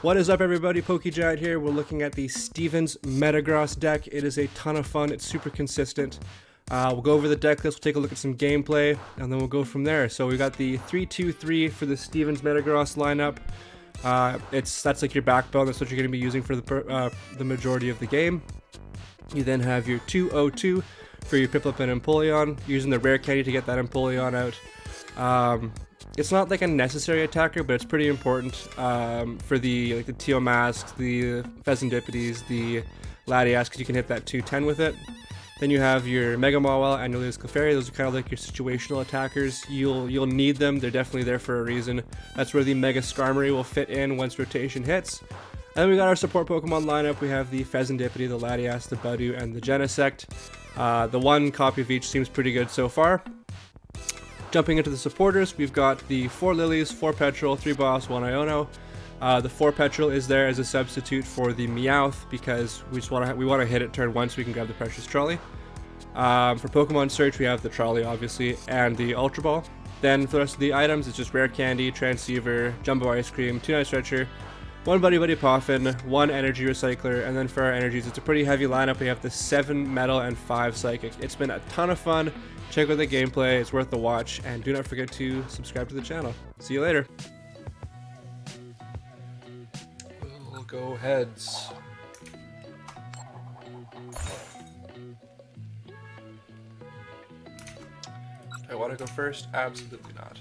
What is up, everybody? PokeGiant here. We're looking at the Stevens Metagross deck. It is a ton of fun. It's super consistent. We'll go over the deck list, we'll take a look at some gameplay, and then we'll go from there. So we got the 3-2-3 for the Stevens Metagross lineup. That's like your backbone. That's what you're going to be using for the majority of the game. You then have your 2-0-2 for your Piplup and Empoleon, using the Rare Candy to get that Empoleon out. It's not like a necessary attacker, but it's pretty important for the Teal Masks, the Fezandipitis, the Latias, because you can hit that 2-10 with it. Then you have your Mega Mawile and your Clefairy. Those are kind of like your situational attackers. You'll need them. They're definitely there for a reason. That's where the Mega Skarmory will fit in once rotation hits. And then we got our support Pokemon lineup. We have the Fezandipiti, the Latias, the Budew, and the Genesect. The one copy of each seems pretty good so far. Jumping into the supporters, we've got the 4 Lillies, 4 Petrel, 3 Boss, 1 Iono. The 4 Petrel is there as a substitute for the Meowth because we want to hit it turn 1 so we can grab the Precious Trolley. For Pokemon Search, we have the Trolley, obviously, and the Ultra Ball. Then for the rest of the items, it's just Rare Candy, Transceiver, Jumbo Ice Cream, 2 Night Stretcher, 1 Buddy-Buddy Poffin, 1 Energy Recycler, and then for our energies, it's a pretty heavy lineup. We have the 7 Metal and 5 Psychic. It's been a ton of fun. Check out the gameplay, it's worth the watch, and do not forget to subscribe to the channel. See you later. We'll go heads. Do I want to go first? Absolutely not.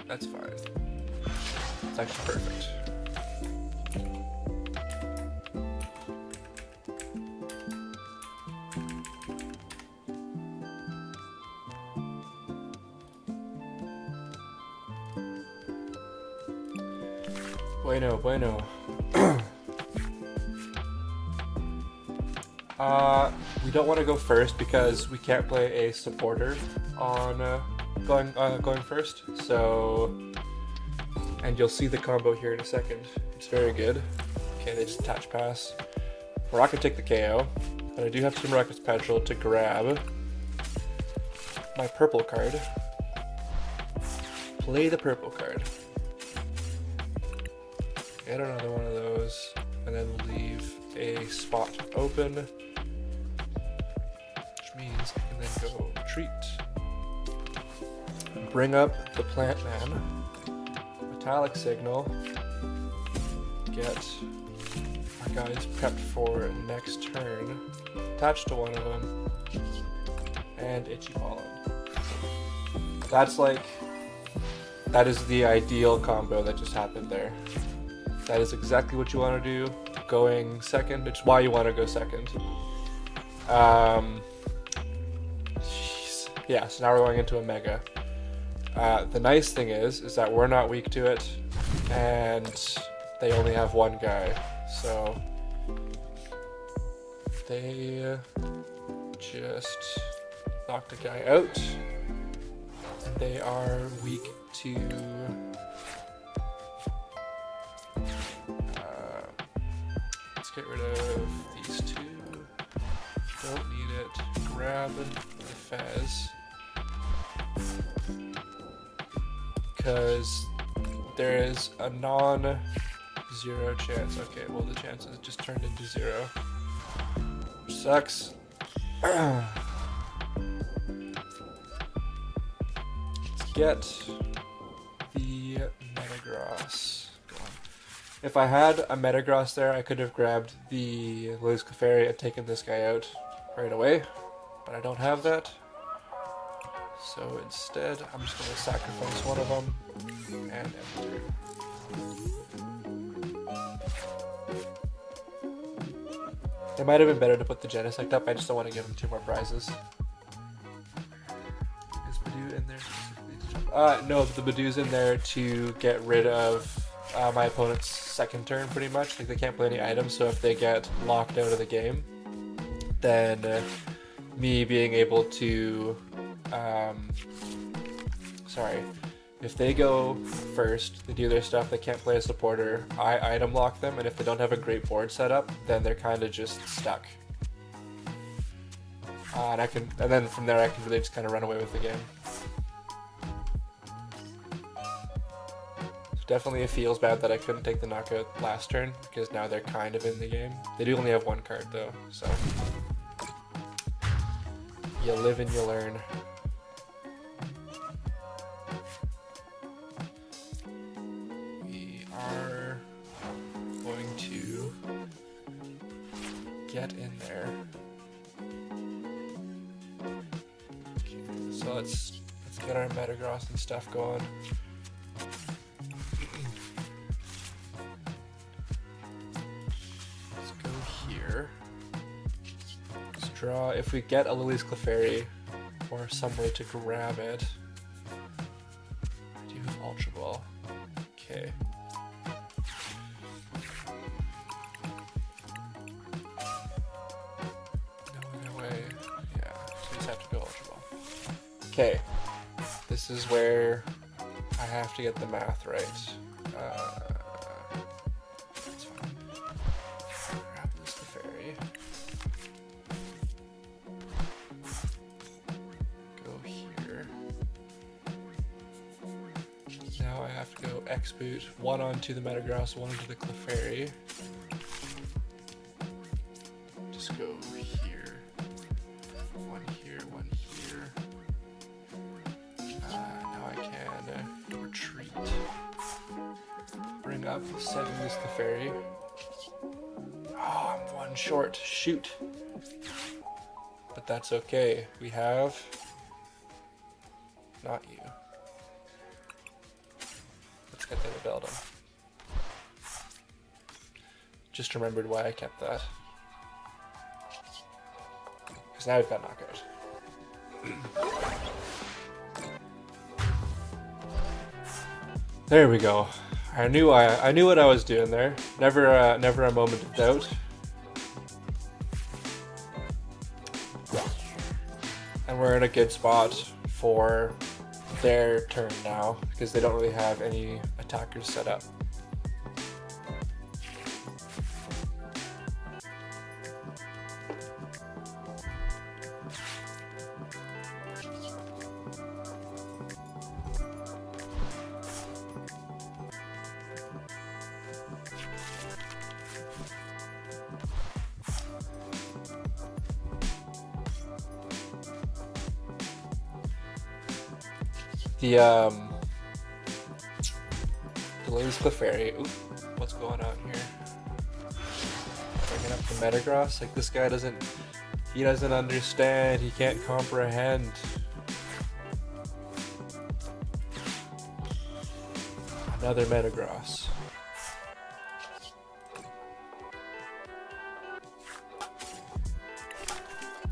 That's fine. It's actually perfect. Bueno. We don't want to go first because we can't play a supporter on going first, so, and you'll see the combo here in a second. It's very good. Okay, they just attach pass. We're not gonna take the KO, but I do have some Miraculous Petrel to grab my purple card. Play the purple card. Get another one of those, and then leave a spot open, which means I can then go retreat. Bring up the Plant Man, Metallic Signal, get our guys prepped for next turn, attach to one of them, and Itchy Pollen. That is the ideal combo that just happened there. That is exactly what you want to do, going second. It's why you want to go second. Yeah, so now we're going into a Mega. The nice thing is that we're not weak to it, and they only have one guy, so they just knocked a guy out. They are weak to let's get rid of these two. Don't need it. Grab the Fez. Because there is a non-zero chance. Okay, well the chances just turned into 0. Which sucks. Let's get the Metagross going. If I had a Metagross there, I could have grabbed the Clefairy and taken this guy out right away. But I don't have that. So instead, I'm just going to sacrifice one of them and enter. It might have been better to put the Genesect up, I just don't want to give him 2 more prizes. Is Budew in there specifically to jump? No, the Budew's in there to get rid of my opponent's second turn pretty much. Like they can't play any items, so if they get locked out of the game, then me being able to, if they go first, they do their stuff, they can't play a supporter, I item lock them, and if they don't have a great board set up, then they're kind of just stuck. And then from there I can really just kind of run away with the game. So definitely it feels bad that I couldn't take the knockout last turn, because now they're kind of in the game. They do only have one card though, so you live and you learn. We are going to get in there. Okay, so let's get our Metagross and stuff going. Let's go here. Let's draw. If we get a Lillie's Clefairy or some way to grab it, I do have Ultra Ball. Okay. No way. Yeah, so we just have to go Ultra Ball. Okay. This is where I have to get the math right. That's fine. Grab this Clefairy. Go here. Now I have to go X-Boot, one onto the Metagross, one onto the Clefairy. Just go here. One here, one here. Now I can retreat. Bring up, setting this Clefairy. Oh, I'm one short. Shoot. But that's okay. We have... not you. Let's get the Beldum. Just remembered why I kept that. Because now we've got knockout. There we go. I knew what I was doing there. Never a moment of doubt. And we're in a good spot for their turn now, because they don't really have any attackers set up. The Lillie's Clefairy. Ooh, what's going on here? Bringing up the Metagross. Like, this guy doesn't understand. He can't comprehend. Another Metagross.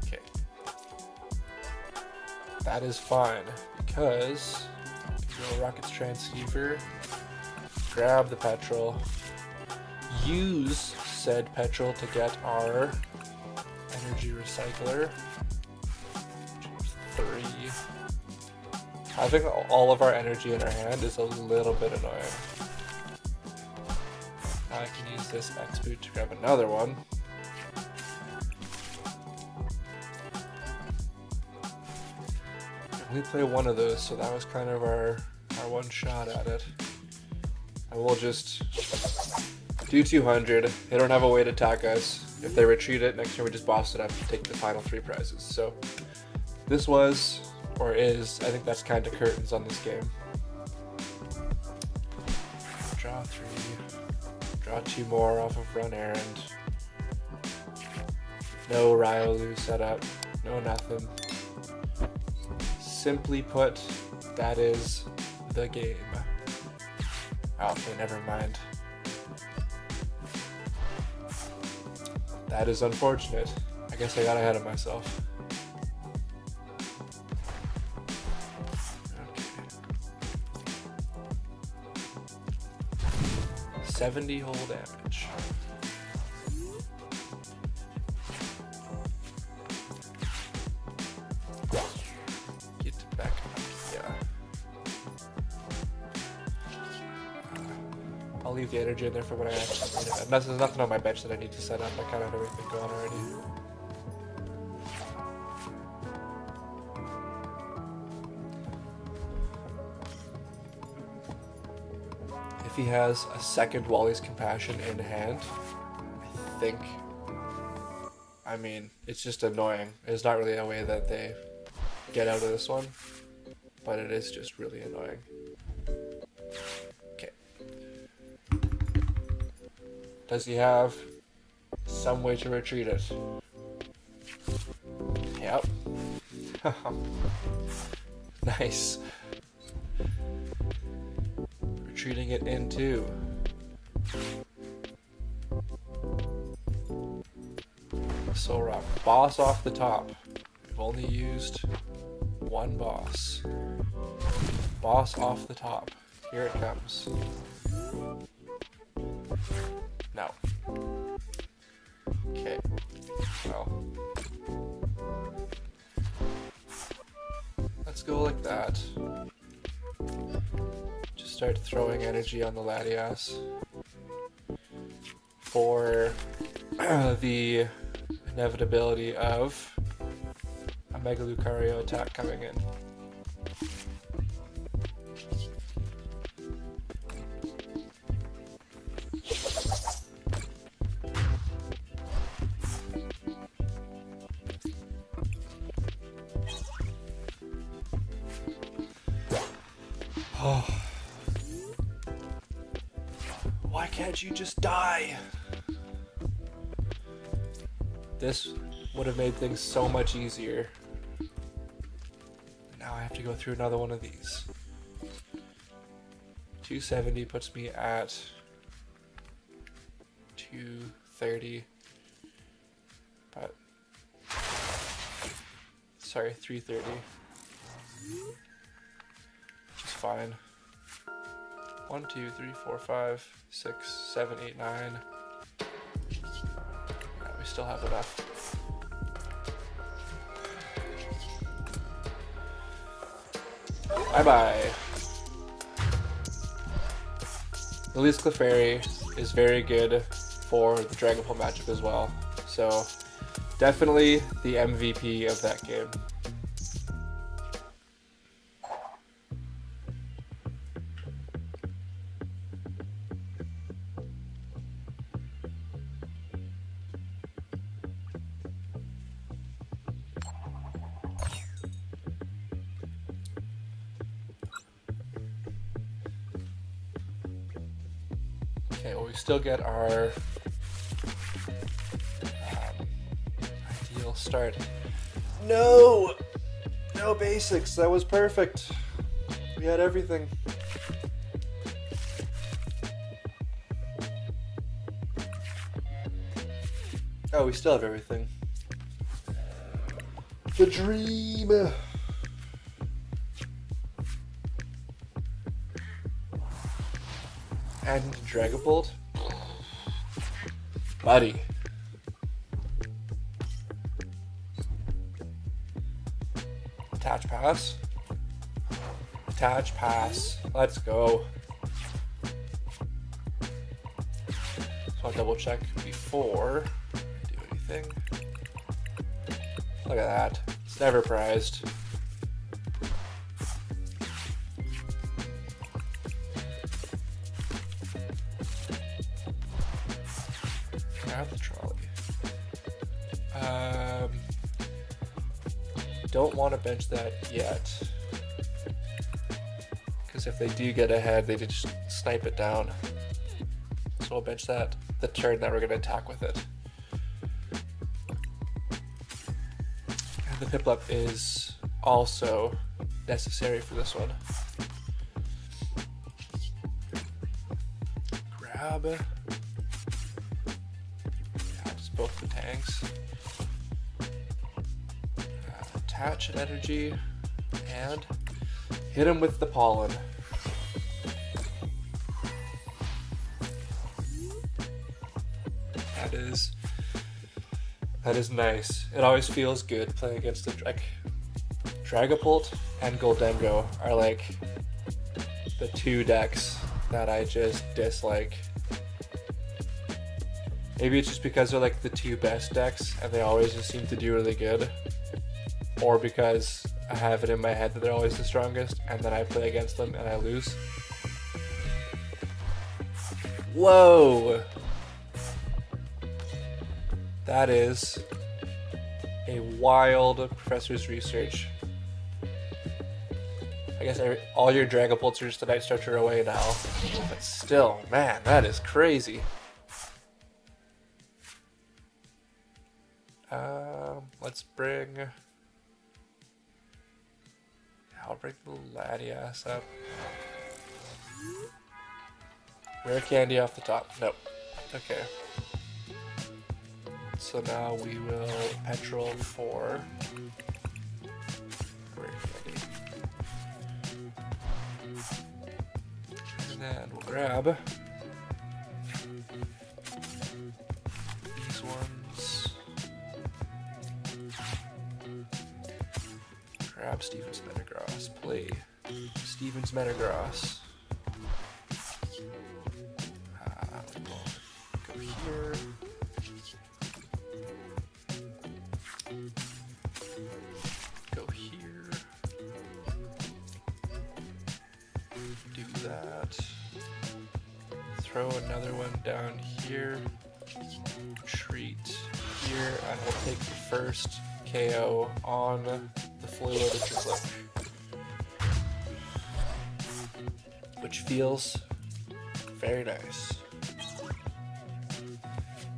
Okay. That is fine, because go Rocket's Transceiver, grab the Petrel, use said Petrel to get our Energy Recycler, 3. Having all of our energy in our hand is a little bit annoying. Now I can use this X-Boot to grab another one. We play one of those, so that was kind of our one shot at it. And we'll just do 200. They don't have a way to attack us. If they retreat it, next turn we just boss it up and take the final 3 prizes. So this was, or is, I think that's kind of curtains on this game. Draw 3. Draw 2 more off of Run Errand. No Riolu setup. No nothing. Simply put, that is the game. Okay, never mind. That is unfortunate. I guess I got ahead of myself. Okay. 70 whole damage. Get back up, yeah. I'll leave the energy in there for when I actually need it. There's nothing on my bench that I need to set up. I kind of have everything going already. If he has a second Wally's Compassion in hand, I think, I mean, it's just annoying. There's not really a way that they get out of this one, but it is just really annoying. Okay. Does he have some way to retreat it? Yep. Nice. Retreating it into Soul Rock. Boss off the top. We've only used one boss. Boss off the top. Here it comes. No. Okay. Well. Let's go like that. Just start throwing energy on the Latias for the inevitability of a Mega Lucario attack coming in. Oh. Why can't you just die? This would have made things so much easier. Now I have to go through another one of these. 270 puts me at 230. But sorry, 330. Which is fine. 1, 2, 3, 4, 5, 6, 7, 8, 9. We still have enough. Bye-bye. Lily's Clefairy is very good for the Dragon Ball matchup as well. So definitely the MVP of that game. Okay, well, we still get our ideal start. No! No basics, that was perfect. We had everything. Oh, we still have everything. The dream! And Dragon Bolt. Buddy. Attach pass. Attach pass. Let's go. So I'll double check before I do anything. Look at that. It's never prized. Grab the trolley. Don't want to bench that yet, because if they do get ahead, they just snipe it down. So we'll bench that the turn that we're going to attack with it. And the Piplup is also necessary for this one. Grab. Yeah, just both the tanks. Attach an energy and hit him with the pollen. That is nice. It always feels good playing against the Dragapult and Goldengo are like the two decks that I just dislike. Maybe it's just because they're like the two best decks and they always just seem to do really good. Or because I have it in my head that they're always the strongest and then I play against them and I lose. Whoa! That is a wild professor's research. I guess all your Dragapults are just a Night Stretcher away now. But still, man, that is crazy. Let's bring... I'll bring the Latias up. Rare Candy off the top. Nope. Okay. So now we will Petrel for Rare Candy. And then we'll grab these ones. Grab Steven's Metagross. Play Steven's Metagross. Go here. Go here. Do that. Throw another one down here. Retreat here, and we'll take the first KO on the fully loaded Tricklick, which feels very nice.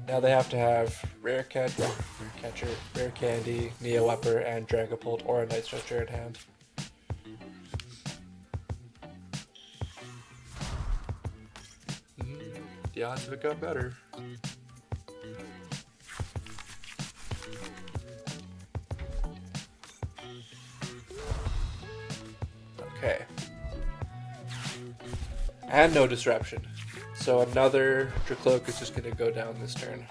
Now they have to have Rare Catcher, Rare Candy, Neo Upper, and Dragapult or a Night Stretcher in hand. The odds of it got better. Okay. And no disruption. So another Dracloak is just going to go down this turn.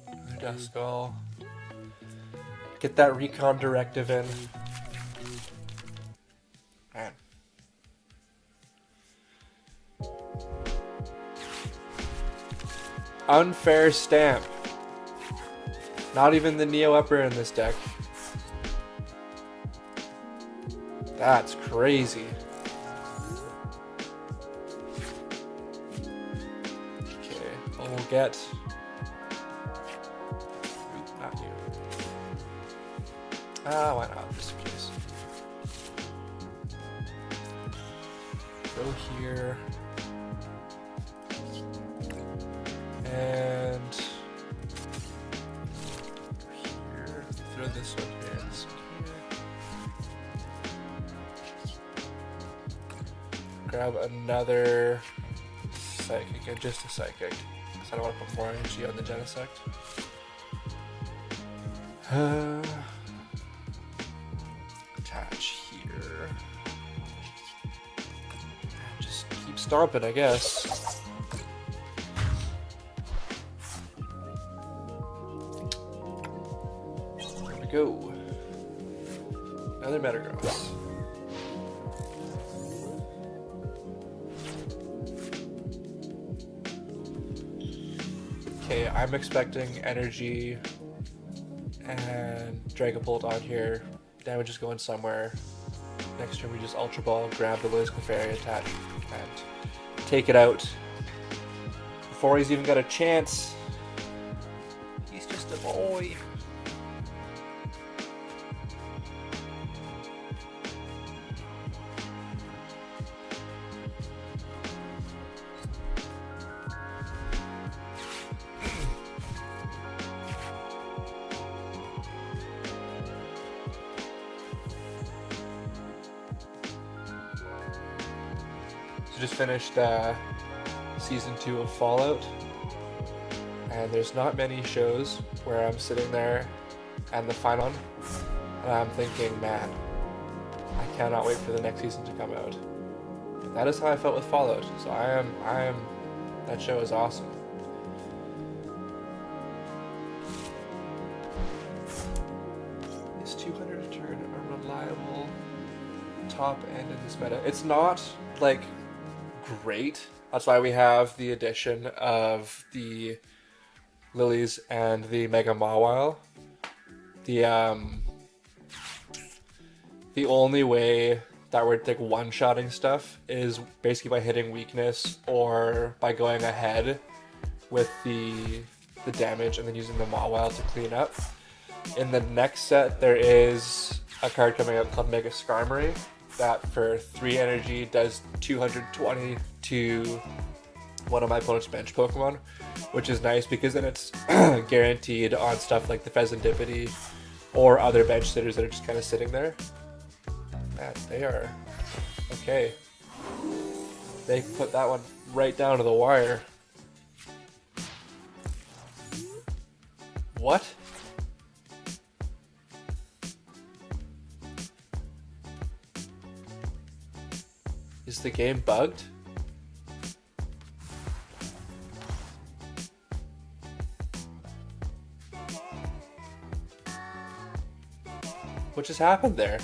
Another Duskull. Get that Recon Directive in. Man. Unfair Stamp. Not even the Neo Upper in this deck. That's crazy. Okay, well, we'll get... Oop, not you. Why not, just in case. Go here. And here, throw this one here. This one here. Grab another Psychic, and just a Psychic, because I don't want to put more energy on the Genesect. Attach here. And just keep stomping, I guess. Go. Another Metagross. Okay, I'm expecting Energy and Dragapult on here. Damage is going somewhere. Next turn we just Ultra Ball, grab the Lillie's Clefairy, attach, and take it out. Before he's even got a chance. He's just a boy. Just finished season 2 of Fallout, and there's not many shows where I'm sitting there and the final one, and I'm thinking, man, I cannot wait for the next season to come out. But that is how I felt with Fallout, so that show is awesome. Is 200 a turn a reliable top end in this meta? It's not, like, great. That's why we have the addition of the Lillies and the Mega Mawile. The only way that we're like one-shotting stuff is basically by hitting weakness or by going ahead with the damage and then using the Mawile to clean up. In the next set, there is a card coming out called Mega Skarmory that for 3 energy does 220 to one of my opponent's bench Pokemon, which is nice because then it's guaranteed on stuff like the Fezandipiti or other bench sitters that are just kind of sitting there. Man, they are okay. They put that one right down to the wire. What? Is the game bugged? What just happened there?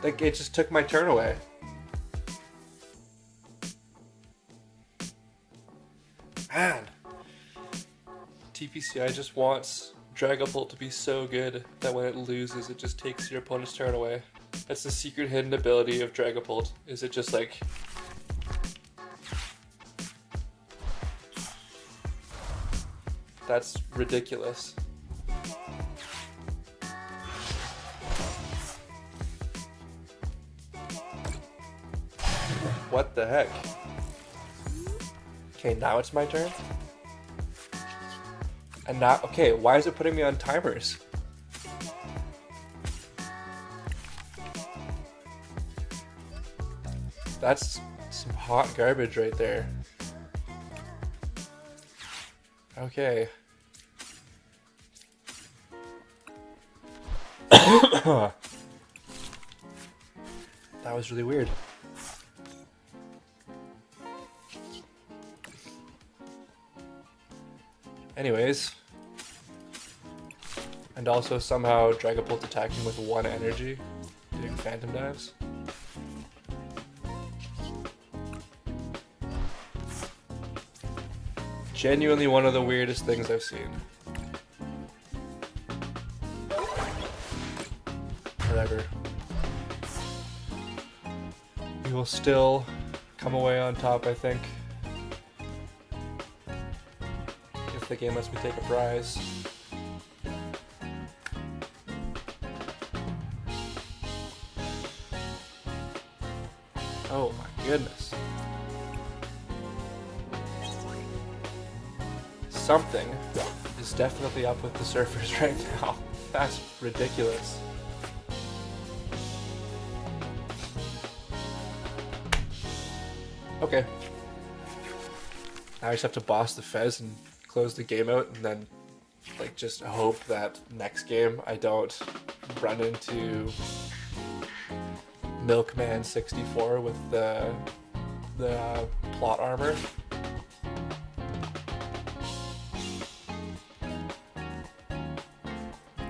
Like, it just took my turn away. Man. TPCI just wants Dragapult to be so good that when it loses, it just takes your opponent's turn away. That's the secret hidden ability of Dragapult, is it just like... That's ridiculous. What the heck? Okay, now it's my turn? And now, okay, why is it putting me on timers? That's some hot garbage right there. Okay. That was really weird. Anyways. And also somehow Dragapult attacking with 1 energy, doing phantom dives. Genuinely one of the weirdest things I've seen. Whatever. We will still come away on top, I think. If the game lets me take a prize. Oh my goodness. Something is definitely up with the surfers right now. That's ridiculous. Okay. Now I just have to boss the Fez and close the game out and then like just hope that next game I don't run into Milkman 64 with the plot armor.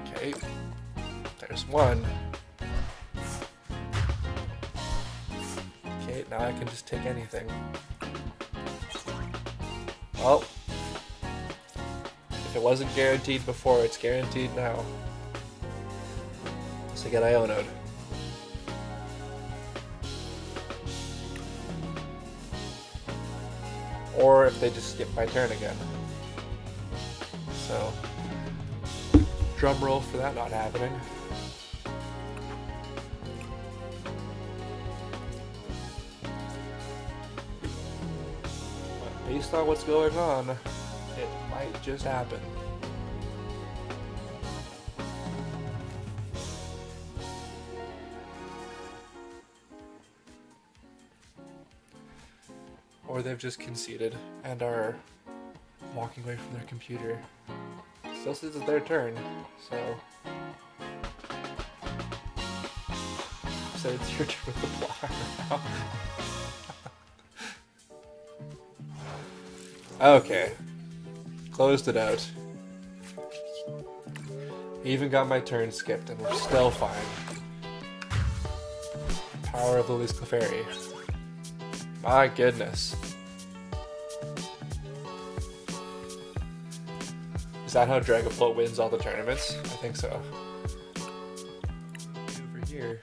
Okay, there's one. Okay, now I can just take anything. Well, if it wasn't guaranteed before, it's guaranteed now. So get Iono'd. Or if they just skip my turn again. So, drum roll for that not happening. But based on what's going on, it might just happen. or they've just conceded and are walking away from their computer. Still says it's their turn, so it's your turn with the blocker now. Okay, closed it out. Even got my turn skipped, and we're still fine. Power of Lillie's Clefairy. My goodness. Is that how Dragapult wins all the tournaments? I think so. Over here.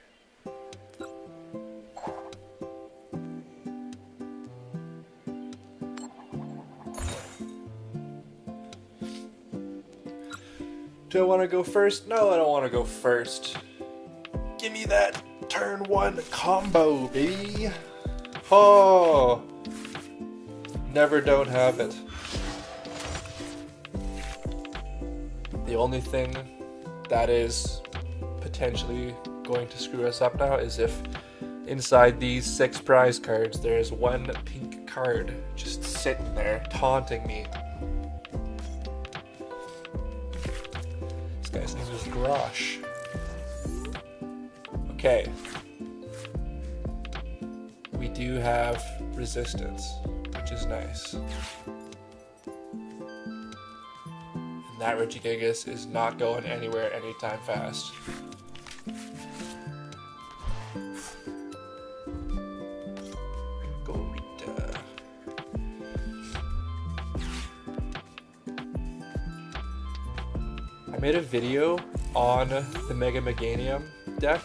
Do I want to go first? No, I don't want to go first. Give me that turn 1 combo, baby. Oh, never don't have it. The only thing that is potentially going to screw us up now is if inside these 6 prize cards there is 1 pink card just sitting there taunting me. This guy's name is Grosh. Okay. We do have resistance, which is nice. And that Regigigas is not going anywhere anytime fast. Gorita. I made a video on the Mega Meganium deck.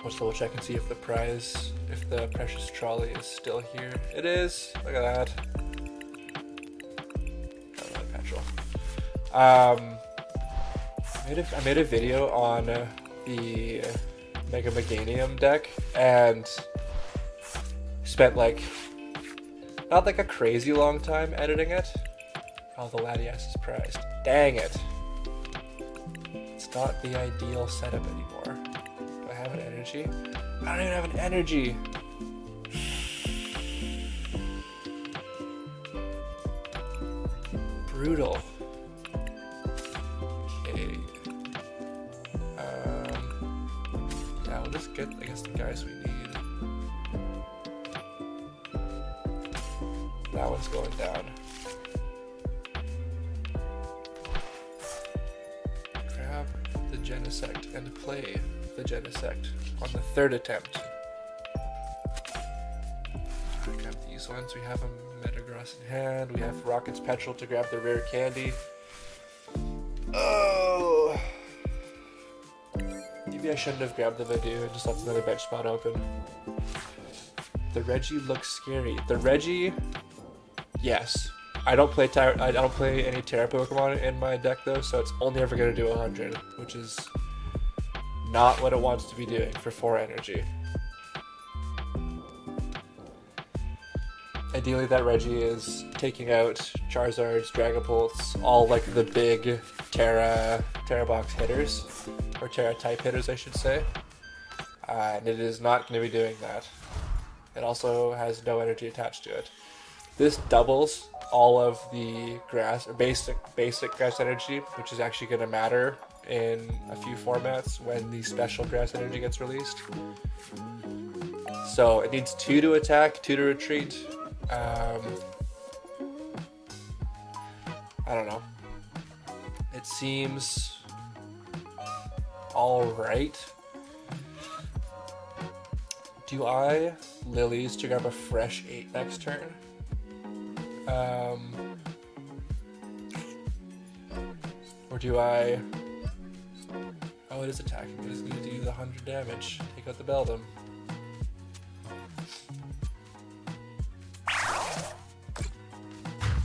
Let's double check and see if the prize, if the Precious Trolley is still here. It is. Look at that. Oh, really, Petrel. I made a video on the Mega Meganium deck and spent like not like a crazy long time editing it. Oh, the Latias is prized. Dang it. It's not the ideal setup anymore. Do I have an energy? I don't even have an energy. Brutal. Okay. Yeah, we'll just get, I guess, the guys we need. That one's going down. Grab the Genesect and play the Genesect on the 3rd attempt. Grab these ones. We have a Metagross in hand. We have Rocket's Petrel to grab the Rare Candy. Oh! Maybe I shouldn't have grabbed the Budew and just left another bench spot open. The Reggie looks scary. The Reggie, yes. I don't play any Terra Pokemon in my deck though, so it's only ever going to do 100, which is not what it wants to be doing for 4 energy. Ideally that Reggie is taking out Charizards, Dragapults, all like the big Terra box hitters, or Terra type hitters I should say, and it is not going to be doing that. It also has no energy attached to it. This doubles all of the grass, or basic grass energy, which is actually going to matter in a few formats when the special grass energy gets released. So it needs 2 to attack, 2 to retreat. I don't know. It seems alright. Do I Lillies to grab a fresh 8 next turn? Or do I... Oh, it is attacking. It is going to do the 100 damage. Take out the Beldum.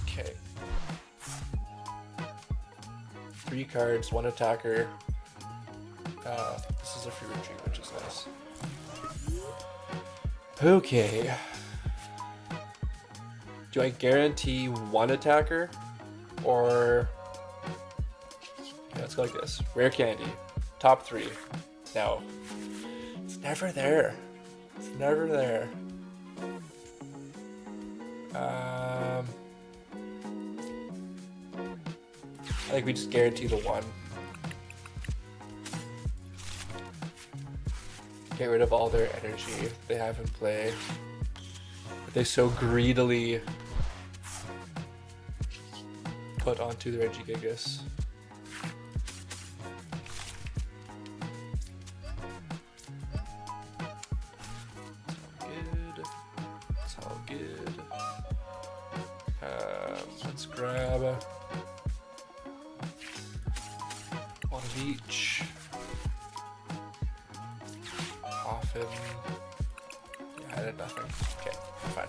Okay. 3 cards, 1 attacker. This is a free retreat, which is nice. Okay. Do I guarantee 1 attacker? Or... Yeah, let's go like this. Rare Candy. Top 3. No. It's never there. It's never there. I think we just guarantee the 1. Get rid of all their energy they have in play. They so greedily put onto the Regigigas. It's all good. Let's grab one of each. Poffin. Yeah, I did nothing. Okay, fine.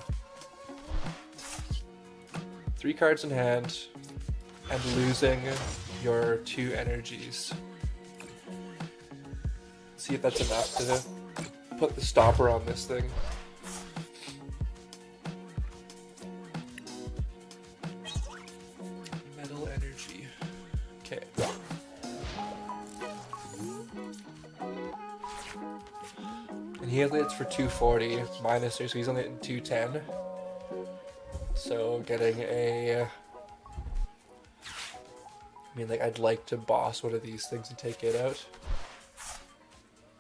3 cards in hand, and losing your 2 energies. See if that's enough to put the stopper on this thing. Metal Energy. Okay. And he only hits for 240 minus 3, so he's only hitting 210. So getting a... I mean, like, I'd like to boss one of these things and take it out.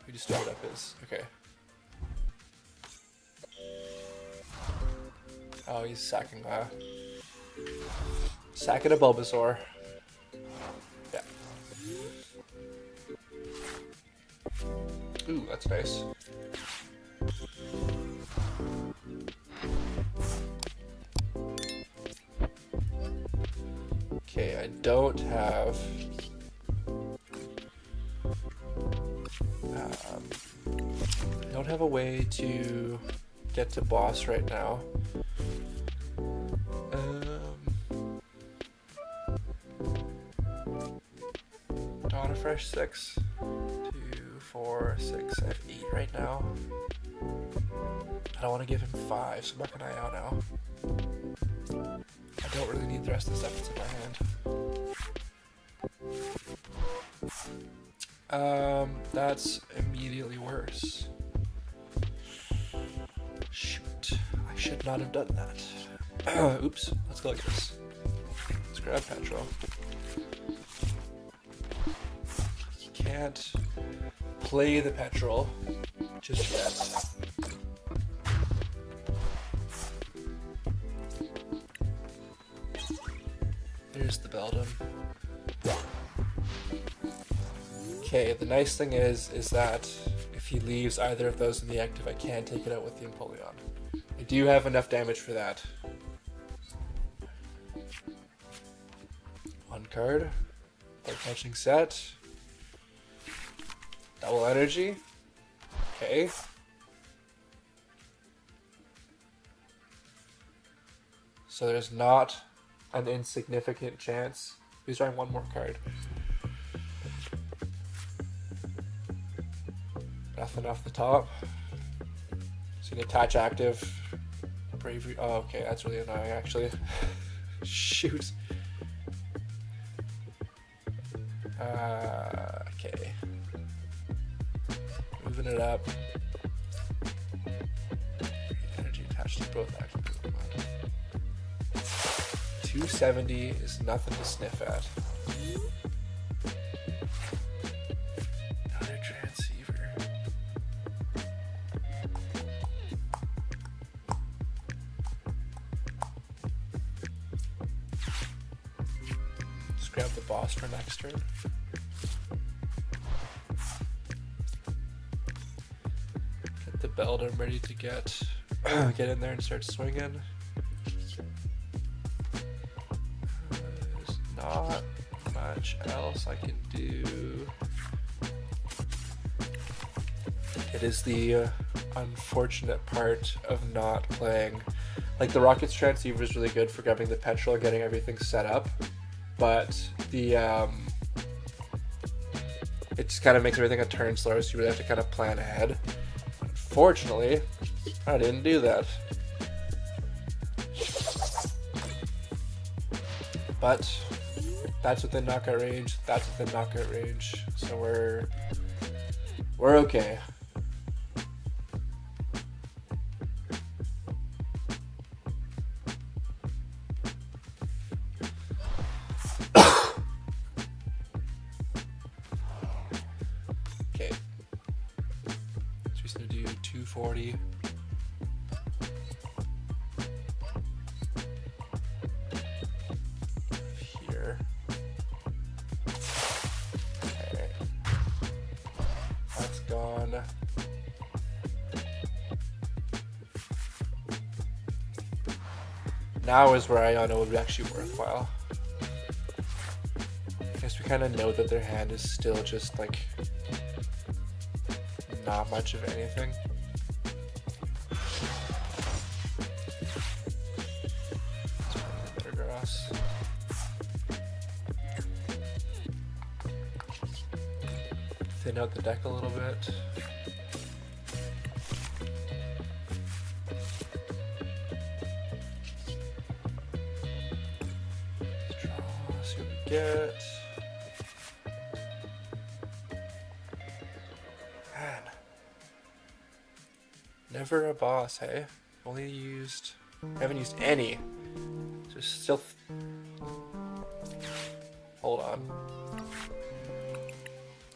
We just straight up is. Okay. Oh, he's sacking a Bulbasaur. Yeah. Ooh, that's nice. Okay, I don't have a way to get to boss right now. Donna Fresh 6, 2, 4, 6, I have 8 right now. I don't want to give him 5, so I'm not gonna Iono. I don't really need the rest of the stuff that's in my hand. That's immediately worse. Shoot, I should not have done that. Oops, let's go like this. Let's grab Petrel. Can't play the Petrel just yet. There's the Beldum. Okay, the nice thing is that if he leaves either of those in the active, I can take it out with the Empoleon. I do have enough damage for that. 1 card. They're catching set. Double energy. Okay. So there's not an insignificant chance. He's drawing 1 more card. Nothing off the top. So you can attach active. Bravery. Oh, okay, that's really annoying actually. Shoot. Okay. Moving it up. Energy attached to both active Pokemon. 270 is nothing to sniff at. Another Transceiver. Just grab the boss for next turn. Get the Beldum ready to get in there and start swinging. Not much else I can do. It is the unfortunate part of not playing. Like, the Rocket's Transceiver is really good for grabbing the Petrel and getting everything set up, but the it just kind of makes everything a turn slower, so you really have to kind of plan ahead. Unfortunately, I didn't do that. But that's within knockout range. That's within knockout range. So we're okay. Buddy. Here. Okay. That's gone. Now is where Iono would be actually worthwhile. I guess we kind of know that their hand is still just like not much of anything. Metagross. Thin out the deck a little bit. See what we get. Man. Never a boss, hey? Only used... I haven't used any. Just still... Hold on.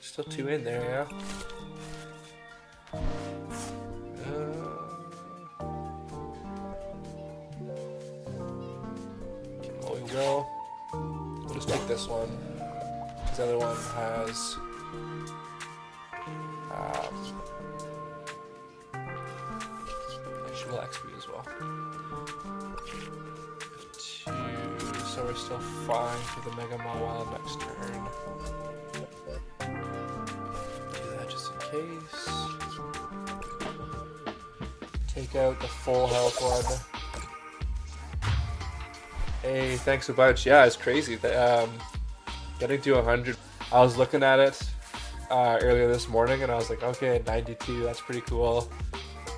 Still 2 in there, yeah? Well, we will. We'll just take this one. This other one has... actually will XP as well. 2, so we're still fine for the Mega Mawile next turn. Do that just in case. Take out the full health one. Hey, thanks a bunch. Yeah, it's crazy. Getting to 100. I was looking at it earlier this morning, and I was like, okay, 92. That's pretty cool.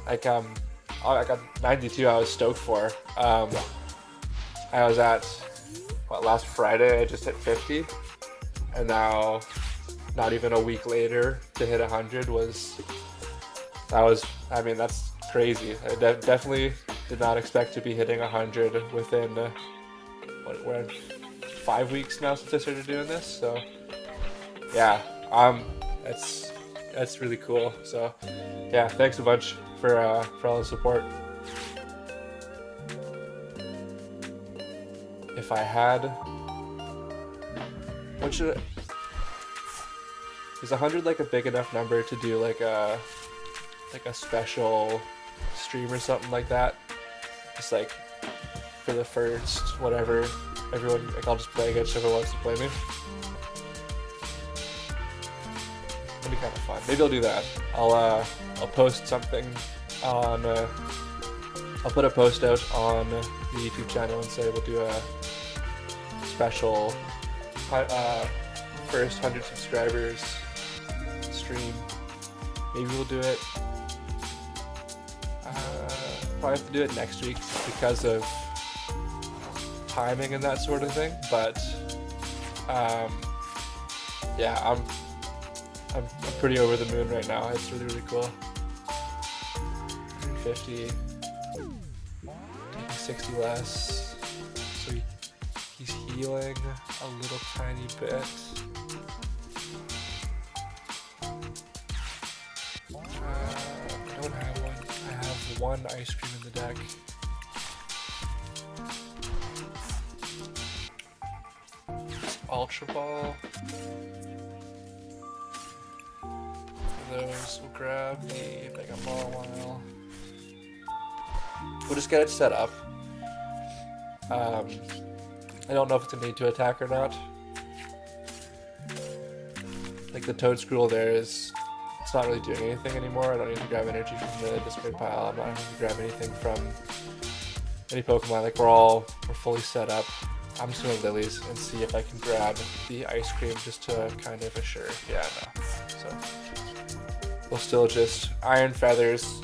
Like, I got 92. I was stoked for. I was at last Friday. I just hit 50, and now, not even a week later, to hit 100 was. I mean, that's crazy. I definitely did not expect to be hitting 100 within. We're 5 weeks now since I started doing this, so yeah, that's really cool. So yeah, thanks a bunch for all the support. If I had, what should is 100 like a big enough number to do like a special stream or something like that? Just like for the first whatever, everyone, like, I'll just play against whoever wants to play me. That'd be kind of fun. Maybe I'll do that. I'll post something on I'll put a post out on the YouTube channel and say we'll do a special first 100 subscribers stream. Maybe we'll do it probably have to do it next week because of timing and that sort of thing, but yeah, I'm pretty over the moon right now. It's really cool. 150, taking 60 less, so he's healing a little tiny bit. I don't have one. I have one ice cream in the deck. Ultra Ball. For those, we'll grab the Mega Mawile. We'll just get it set up. I don't know if it's a need to attack or not. Like the Toedscruel there is, it's not really doing anything anymore. I don't need to grab energy from the discard pile. I'm not having to grab anything from any Pokemon. Like we're fully set up. I'm just doing Lilies and see if I can grab the ice cream just to kind of assure. Yeah, no. So we'll still just Iron Feathers.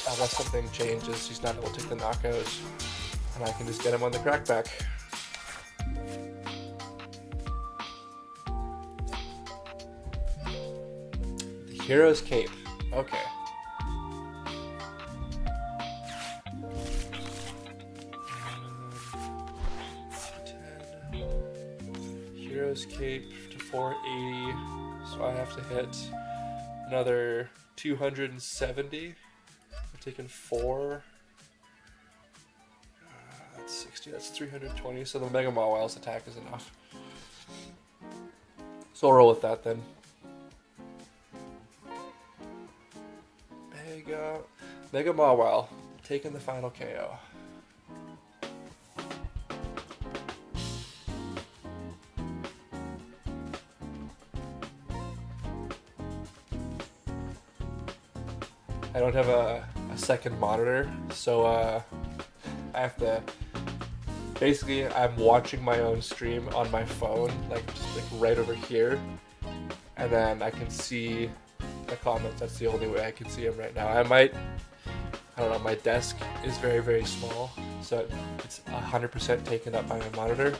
Unless something changes, he's not able to take the knockout, and I can just get him on the crackback. The Hero's Cape. Okay. Hero's Cape to 480, so I have to hit another 270 taking 4. That's 60, that's 320, so the Mega Mawile's attack is enough. So I'll roll with that then. Mega Mawile, taking the final KO. I don't have a second monitor, so I have to, basically I'm watching my own stream on my phone, like just like right over here, and then I can see the comments. That's the only way I can see them right now. I don't know, my desk is very, very small, so it's 100% taken up by my monitor.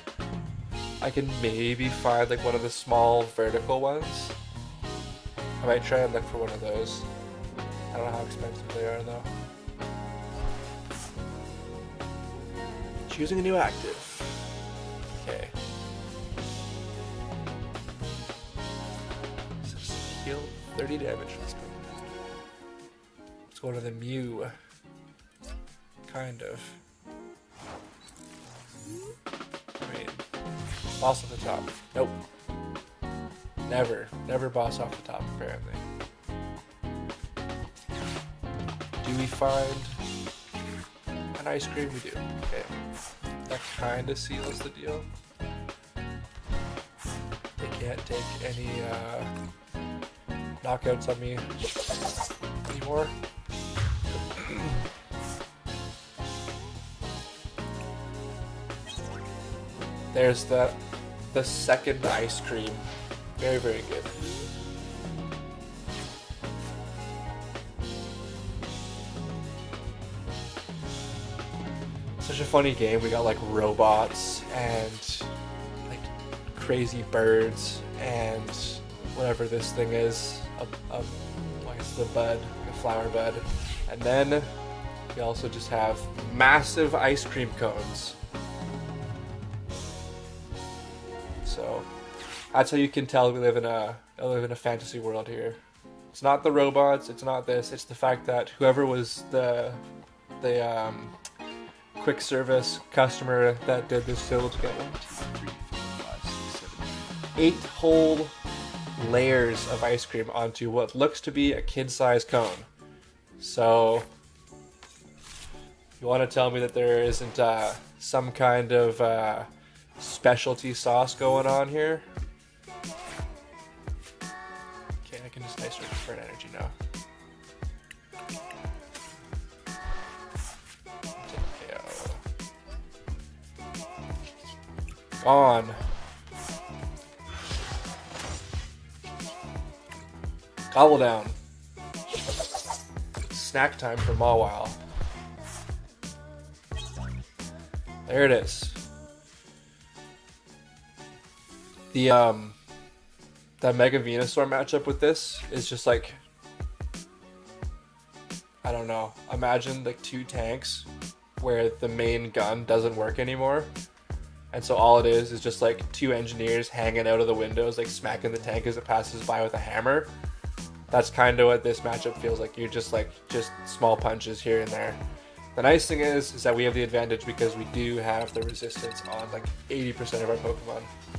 I can maybe find like one of the small vertical ones. I might try and look for one of those. I don't know how expensive they are though. Choosing a new active. Okay. Heal 30 damage. Let's go to the Mew. Kind of. I mean, boss off the top. Nope. Never boss off the top apparently. Do we find an ice cream? We do. Okay. That kind of seals the deal. They can't take any knockouts on me anymore. There's the second ice cream. Very, very good. Such a funny game. We got like robots and like crazy birds and whatever this thing is, like it's the bud, a flower bud, and then we also just have massive ice cream cones. So that's how you can tell we live in a fantasy world here. It's not the robots. It's not this. It's the fact that whoever was the quick service customer that did this build to get 1, 2, 3, 4, 5, 6, 7, 8 whole layers of ice cream onto what looks to be a kid-sized cone. So you want to tell me that there isn't some kind of specialty sauce going on here? Okay, I can just Night Stretcher for an energy now. On. Gobble down. Snack time for Mawile. There it is. That Mega Venusaur matchup with this is just like, I don't know. Imagine like 2 tanks where the main gun doesn't work anymore. And so all it is just like 2 engineers hanging out of the windows, like smacking the tank as it passes by with a hammer. That's kind of what this matchup feels like. You're just small punches here and there. The nice thing is that we have the advantage because we do have the resistance on like 80% of our Pokemon.